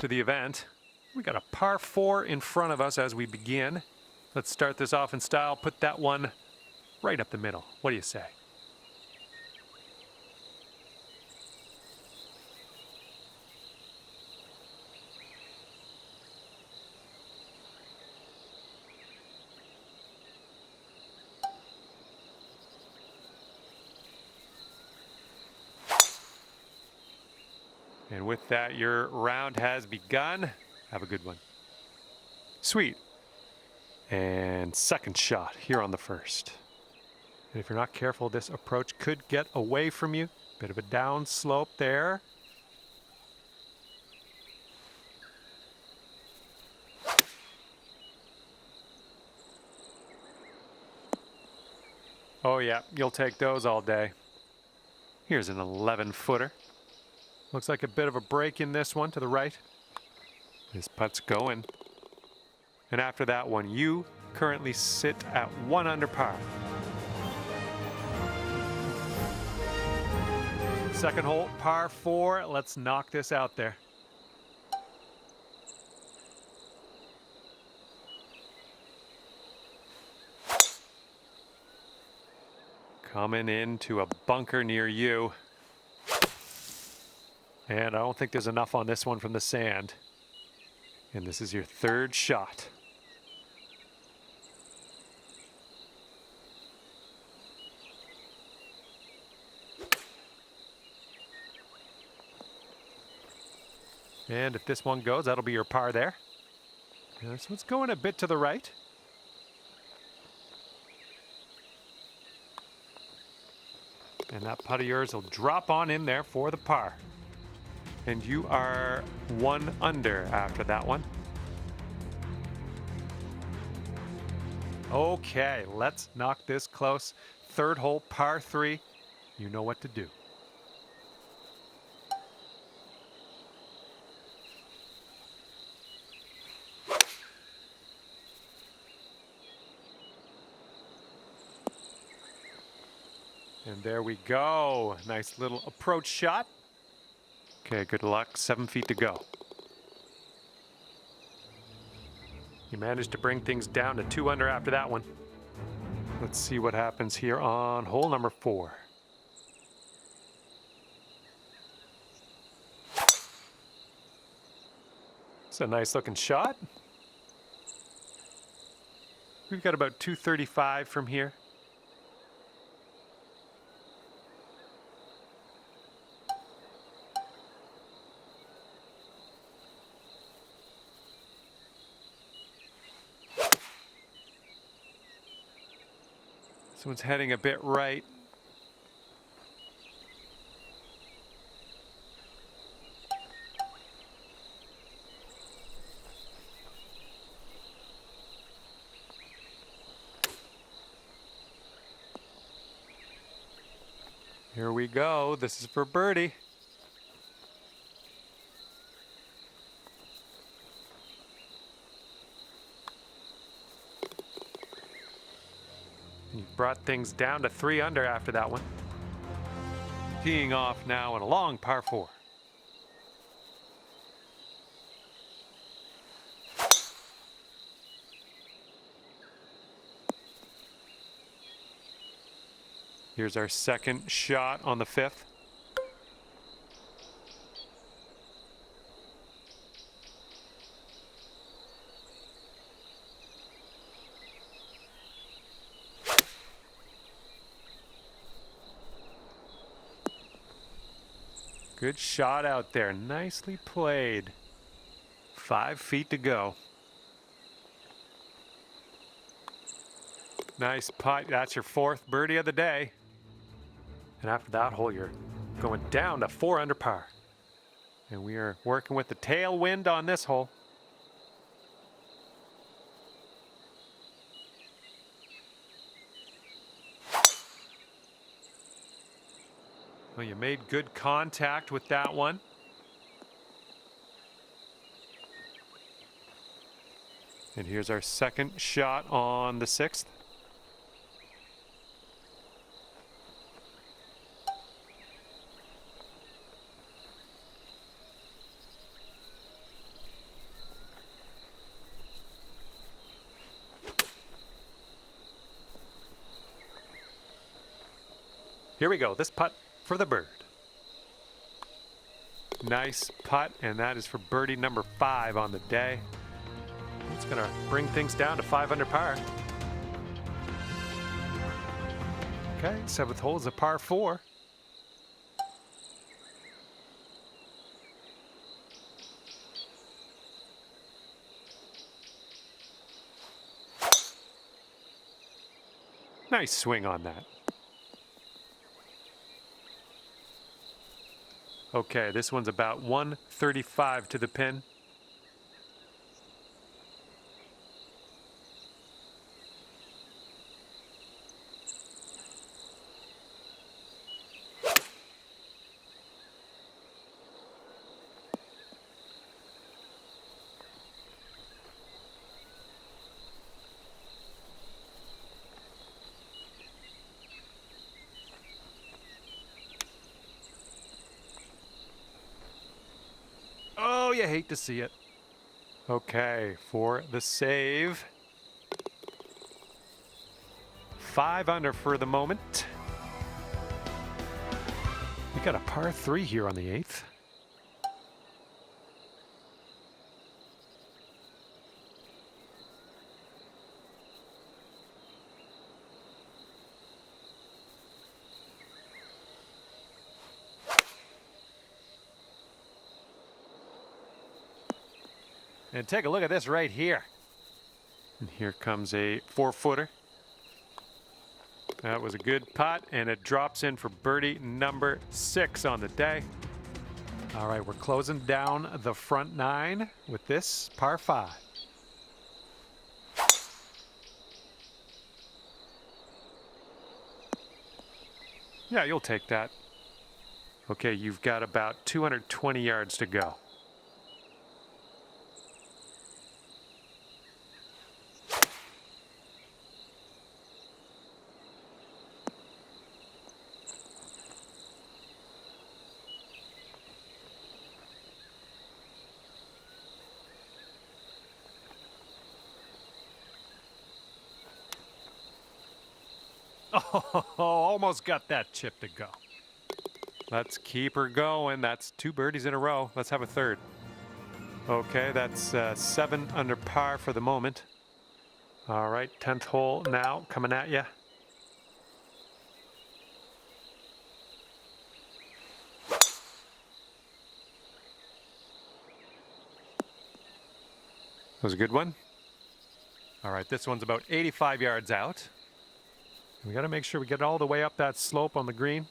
to the event. We got a par 4 in front of us as we begin. Let's start this off in style. Put that one right up the middle. What do you say? And with that, your round has begun. Have a good one. Sweet. And second shot here on the first. And if you're not careful, this approach could get away from you. Bit of a down slope there. Oh yeah, you'll take those all day. Here's an 11-footer. Looks like a bit of a break in this one to the right. This putt's going. And after that one, you currently sit at 1 under par. Second hole, par 4. Let's knock this out there. Coming into a bunker near you. And I don't think there's enough on this one from the sand. And this is your third shot. And if this one goes, that'll be your par there. And this one's going a bit to the right. And that putt of yours will drop on in there for the par. And you are 1 under after that one. Okay, let's knock this close. Third hole, par 3. You know what to do. And there we go. Nice little approach shot. Okay, good luck. 7 feet to go. You managed to bring things down to 2 under after that one. Let's see what happens here on hole number 4. It's a nice looking shot. We've got about 235 from here. This one's heading a bit right. Here we go. This is for birdie. You brought things down to 3 under after that one. Teeing off now in a long par 4. Here's our second shot on the 5th. Good shot out there. Nicely played. 5 feet to go. Nice putt. That's your 4th birdie of the day. And after that hole, you're going down to 4 under par. And we are working with the tailwind on this hole. Well, you made good contact with that one. And here's our second shot on the 6th. Here we go. This putt for the bird. Nice putt, and that is for birdie number 5 on the day. It's going to bring things down to 5 under par. Okay, 7th hole is a par 4. Nice swing on that. Okay, this one's about 135 to the pin. Oh, you hate to see it. Okay, for the save. 5 under for the moment. We got a par 3 here on the 8th. And take a look at this right here. And here comes a 4-footer. That was a good putt, and it drops in for birdie number 6 on the day. All right, we're closing down the front 9 with this par 5. Yeah, you'll take that. Okay, you've got about 220 yards to go. Oh, almost got that chip to go. Let's keep her going. That's 2 birdies in a row. Let's have a third. Okay, that's 7 under par for the moment. All right, 10th hole now coming at you. That was a good one. All right, this one's about 85 yards out. We got to make sure we get all the way up that slope on the green.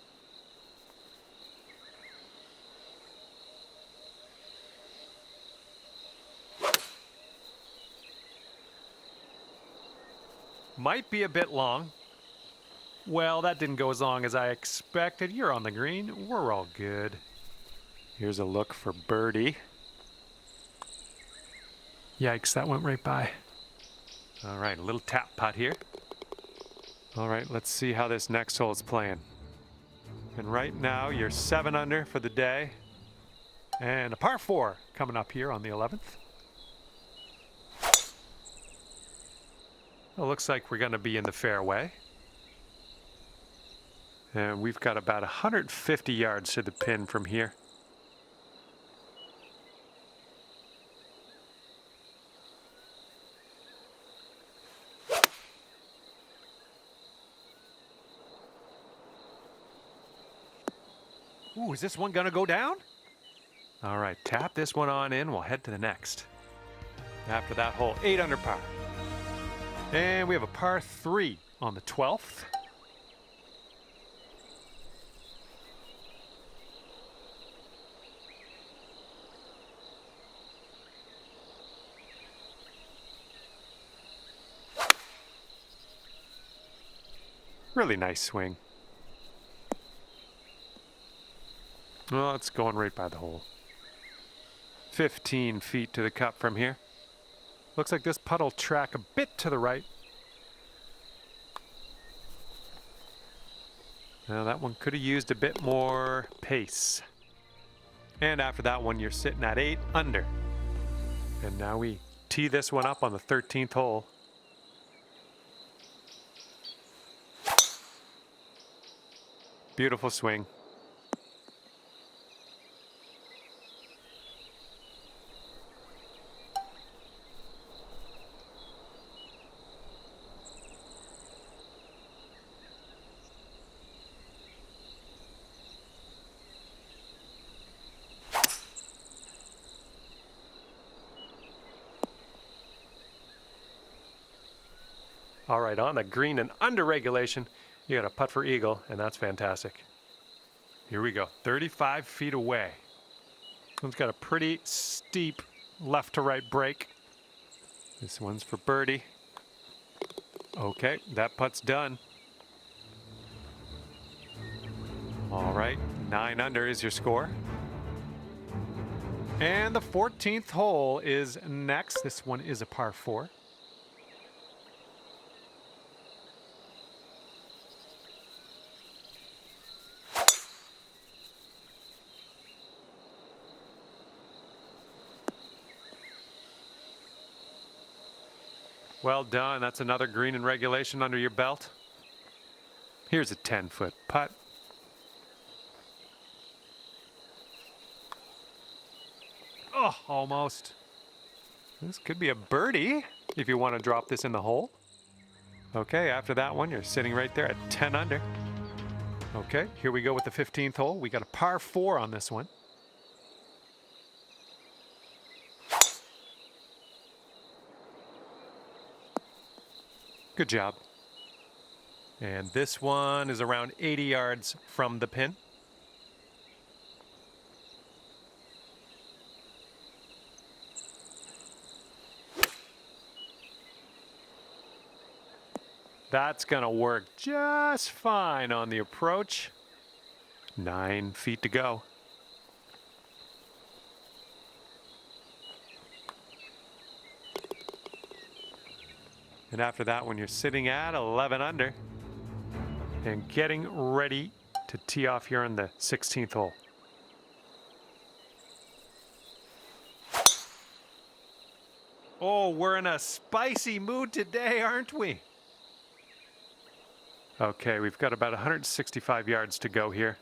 Might be a bit long. Well, that didn't go as long as I expected. You're on the green. We're all good. Here's a look for birdie. Yikes, that went right by. All right, a little tap putt here. All right, let's see how this next hole is playing. And right now, you're 7 under for the day. And a par 4 coming up here on the 11th. It looks like we're going to be in the fairway. And we've got about 150 yards to the pin from here. Ooh, is this one going to go down? All right, tap this one on in. We'll head to the next. After that hole, 8 under par. And we have a par 3 on the 12th. Really nice swing. Well, it's going right by the hole. 15 feet to the cup from here. Looks like this putt will track a bit to the right. Now that one could have used a bit more pace. And after that one, you're sitting at 8 under. And now we tee this one up on the 13th hole. Beautiful swing. All right, on the green and under regulation, you got a putt for eagle, and that's fantastic. Here we go, 35 feet away. This one's got a pretty steep left to right break. This one's for birdie. Okay, that putt's done. All right, 9 under is your score. And the 14th hole is next. This one is a par 4. Well done. That's another green in regulation under your belt. Here's a 10-foot putt. Oh, almost. This could be a birdie if you want to drop this in the hole. Okay, after that one, you're sitting right there at 10 under. Okay, here we go with the 15th hole. We got a par 4 on this one. Good job. And this one is around 80 yards from the pin. That's gonna work just fine on the approach. 9 feet to go. And after that one, you're sitting at 11 under and getting ready to tee off here on the 16th hole. Oh, we're in a spicy mood today, aren't we? Okay, we've got about 165 yards to go here.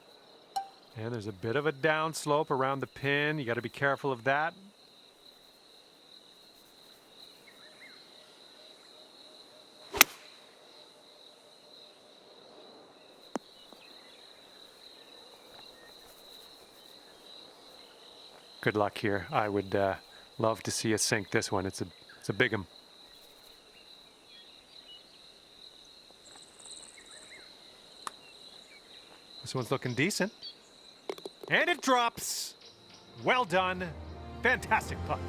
And there's a bit of a downslope around the pin. You got to be careful of that. Good luck here. I would love to see us sink this one. It's a big 'em. This one's looking decent. And it drops. Well done. Fantastic putt.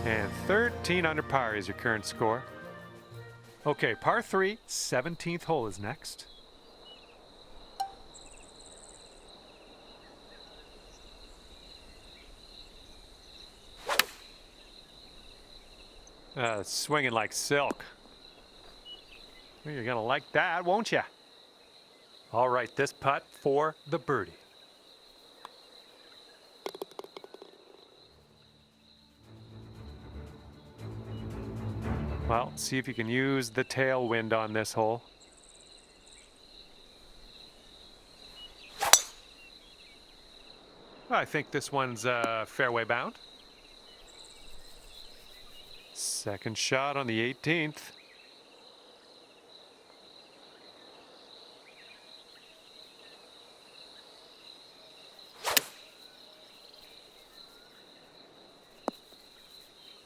And 13 under par is your current score. Okay, par 3, 17th hole is next. Swinging like silk. Well, you're gonna like that, won't you? All right, this putt for the birdie. Well, see if you can use the tailwind on this hole. I think this one's fairway bound. Second shot on the 18th.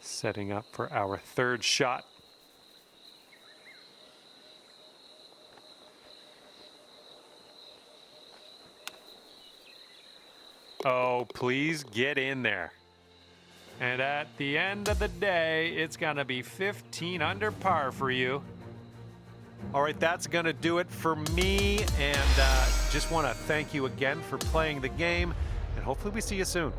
Setting up for our third shot. Oh, please get in there. And at the end of the day, it's gonna be 15 under par for you. All right, that's gonna do it for me. And just wanna thank you again for playing the game. And hopefully we see you soon.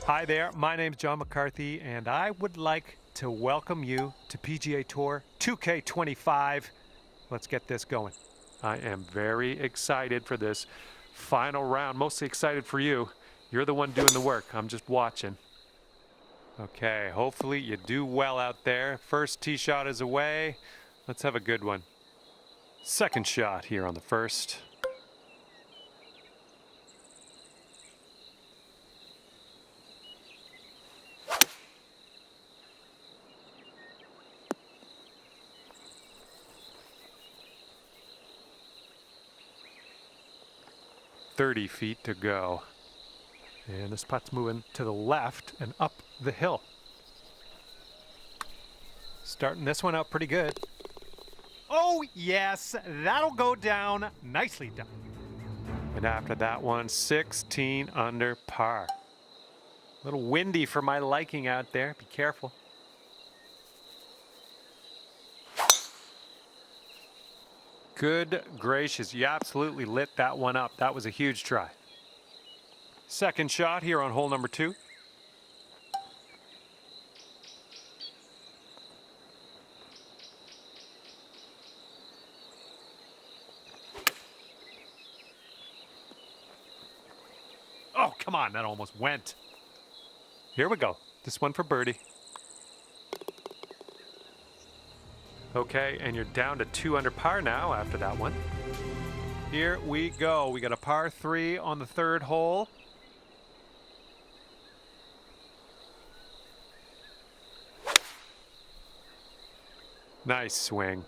Hi there, my name's John McCarthy, and I would like to welcome you to PGA Tour 2K25. Let's get this going. I am very excited for this Final round. Mostly excited for you. You're the one doing the work. I'm just watching. Okay, hopefully you do well out there. First tee shot is away. Let's have a good one. Second shot here on the first. .30 feet to go. And this putt's moving to the left and up the hill. Starting this one out pretty good. Oh, yes, that'll go down. Nicely done. And after that one, 16 under par. A little windy for my liking out there. Be careful. Good gracious, you absolutely lit that one up. That was a huge try. Second shot here on hole number 2. Oh, come on, that almost went. Here we go. This one for birdie. Okay, and you're down to 2 under par now after that one. Here we go. We got a par 3 on the third hole. Nice swing.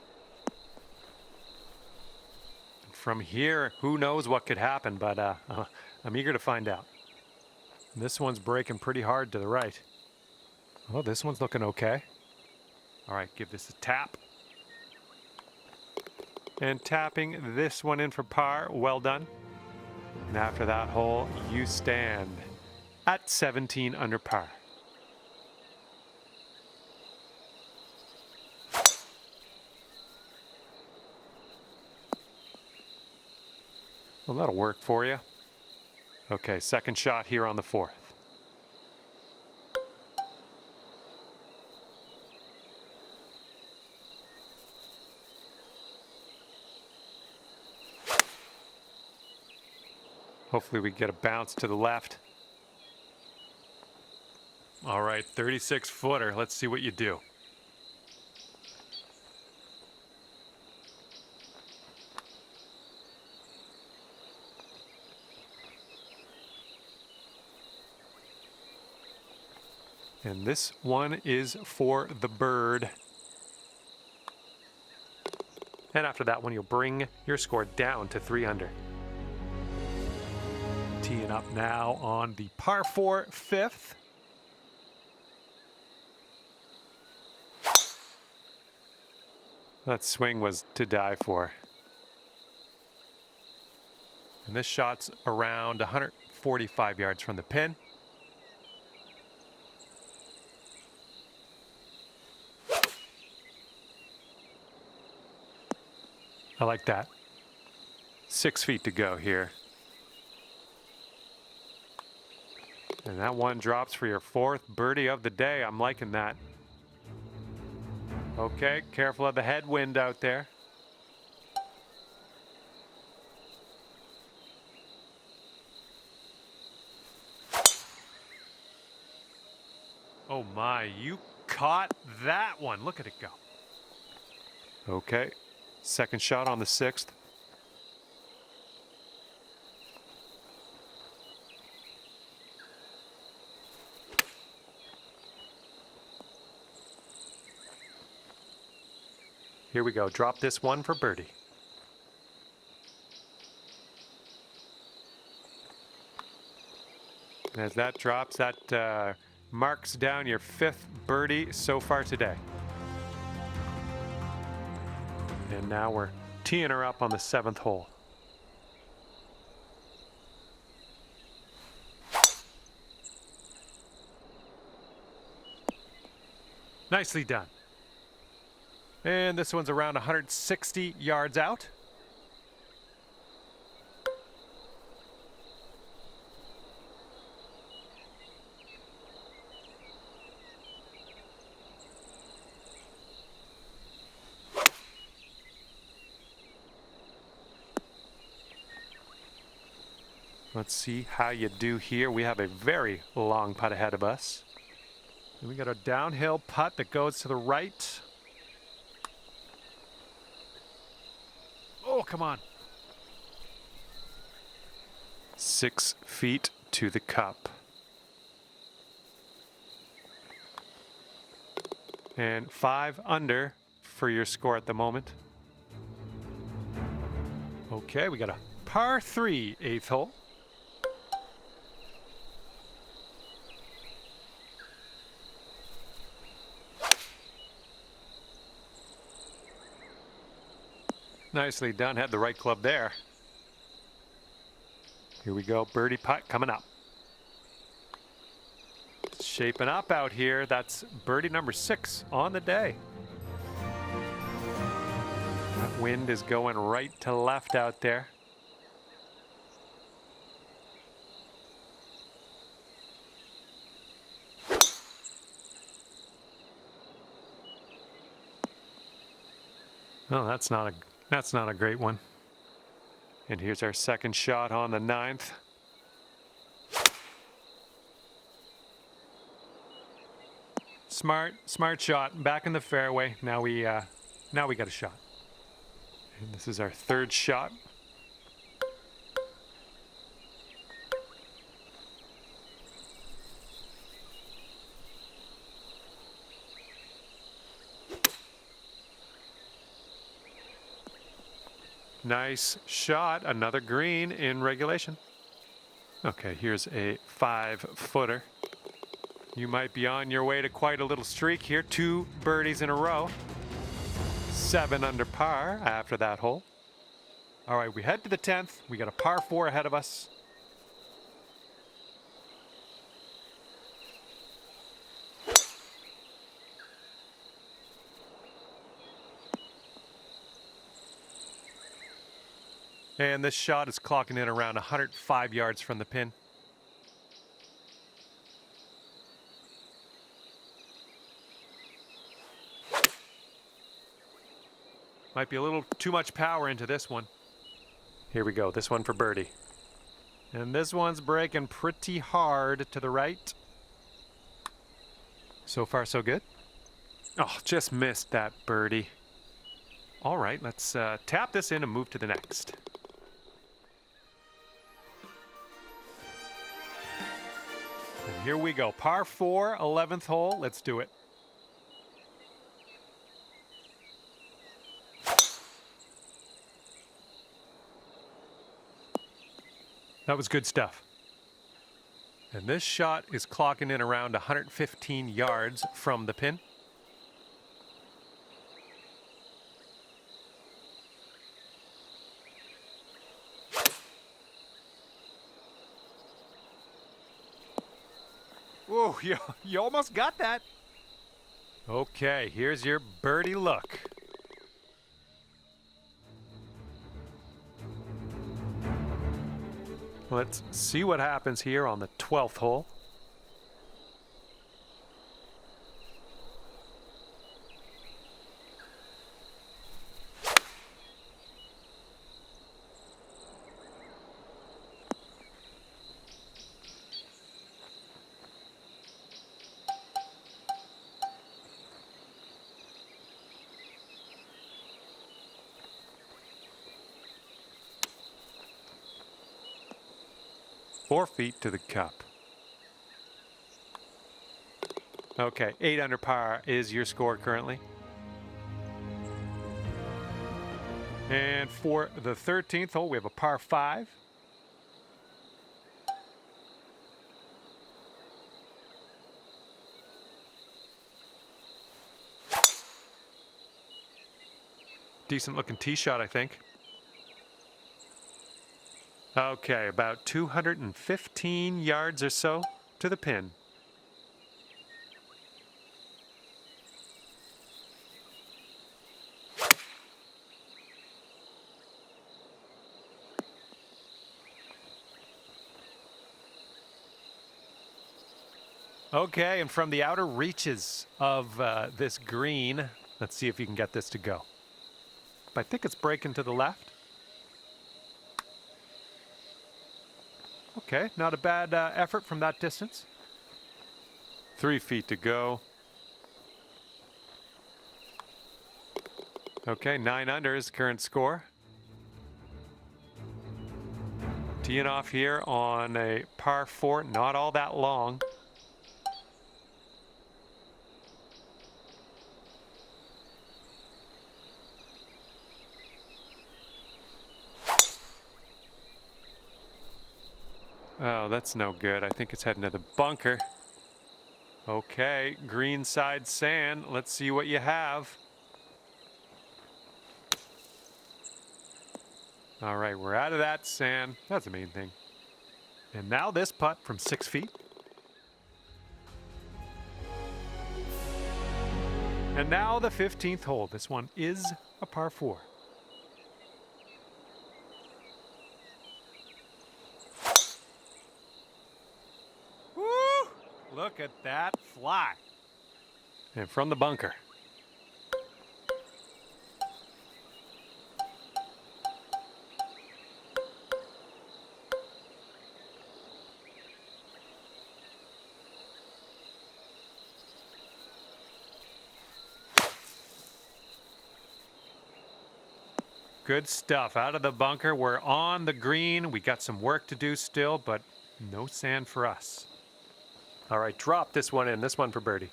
From here, who knows what could happen, but I'm eager to find out. This one's breaking pretty hard to the right. Oh, this one's looking okay. All right, give this a tap. And tapping this one in for par. Well done. And after that hole, you stand at 17 under par. Well, that'll work for you. Okay, second shot here on the 4th. Hopefully we get a bounce to the left. All right, 36-footer. Let's see what you do. And this one is for the bird. And after that one, you'll bring your score down to 3 under. Teeing up now on the par 4 5th. That swing was to die for. And this shot's around 145 yards from the pin. I like that. 6 feet to go here. And that one drops for your 4th birdie of the day. I'm liking that. Okay, careful of the headwind out there. Oh my, you caught that one. Look at it go. Okay, second shot on the 6th. Here we go. Drop this one for birdie. And as that drops, that marks down your 5th birdie so far today. And now we're teeing her up on the 7th hole. Nicely done. And this one's around 160 yards out. Let's see how you do here. We have a very long putt ahead of us. And we got a downhill putt that goes to the right. Oh, come on. 6 feet to the cup. And 5 under for your score at the moment. Okay, we got a par 3 8th hole. Nicely done, had the right club there. Here we go, birdie putt coming up. Shaping up out here. That's birdie number 6 on the day. That wind is going right to left out there. Oh, that's not a great one. And here's our second shot on the 9th. Smart shot, back in the fairway. Now we got a shot. And this is our 3rd shot. Nice shot, another green in regulation. Okay, here's a 5-footer. You might be on your way to quite a little streak here. 2 birdies in a row. 7 under par after that hole. All right, we head to the 10th. We got a par 4 ahead of us. And this shot is clocking in around 105 yards from the pin. Might be a little too much power into this one. Here we go, this one for birdie. And this one's breaking pretty hard to the right. So far, so good. Oh, just missed that birdie. All right, let's tap this in and move to the next. And here we go, par 4, 11th hole. Let's do it. That was good stuff. And this shot is clocking in around 115 yards from the pin. Whoa, you almost got that. Okay, here's your birdie look. Let's see what happens here on the 12th hole. Four feet to the cup. Okay, 8 under par is your score currently. And for the 13th hole, we have a par 5. Decent looking tee shot, I think. Okay, about 215 yards or so to the pin. Okay, and from the outer reaches of this green, let's see if you can get this to go. I think it's breaking to the left. Okay, not a bad effort from that distance. 3 feet to go. Okay, 9 under is the current score. Teeing off here on a par 4, not all that long. Oh, that's no good. I think it's heading to the bunker. Okay, green side sand. Let's see what you have. All right, we're out of that sand. That's the main thing. And now this putt from 6 feet. And now the 15th hole. This one is a par 4. Woo! Look at that fly. And from the bunker. Good stuff. Out of the bunker. We're on the green. We got some work to do still, but no sand for us. All right, drop this one in. This one for birdie.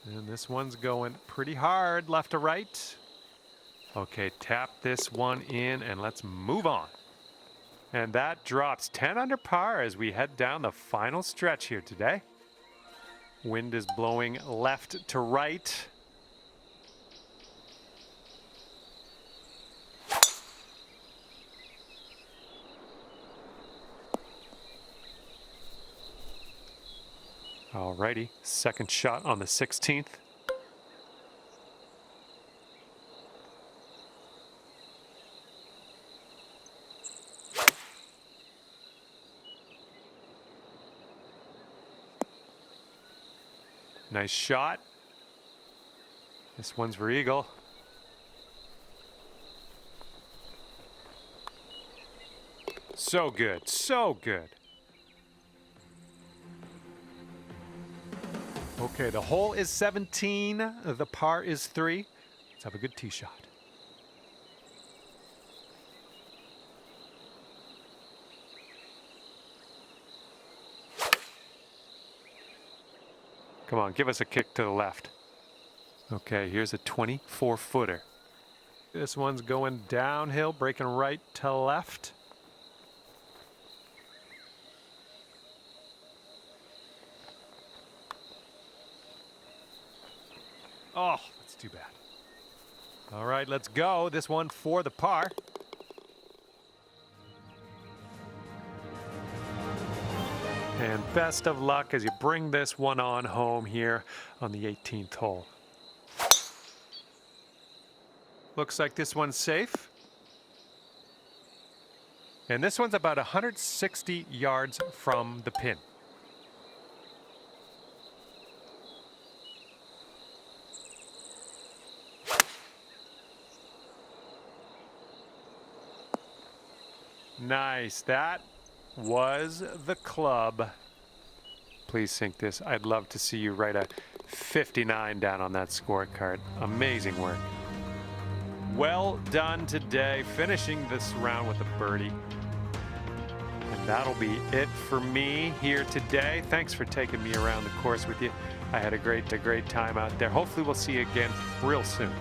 And this one's going pretty hard left to right. Okay, tap this one in and let's move on. And that drops 10 under par as we head down the final stretch here today. Wind is blowing left to right. Alrighty, second shot on the 16th. Nice shot. This one's for eagle. So good, so good. Okay, the hole is 17, the par is 3. Let's have a good tee shot. Come on, give us a kick to the left. Okay, here's a 24-footer. This one's going downhill, breaking right to left. Oh, that's too bad. All right, let's go. This one for the par. And best of luck as you bring this one on home here on the 18th hole. Looks like this one's safe. And this one's about 160 yards from the pin. Nice. That was the club. Please sink this. I'd love to see you write a 59 down on that scorecard. Amazing work. Well done today, finishing this round with a birdie. And that'll be it for me here today. Thanks for taking me around the course with you. I had a great time out there. Hopefully we'll see you again real soon.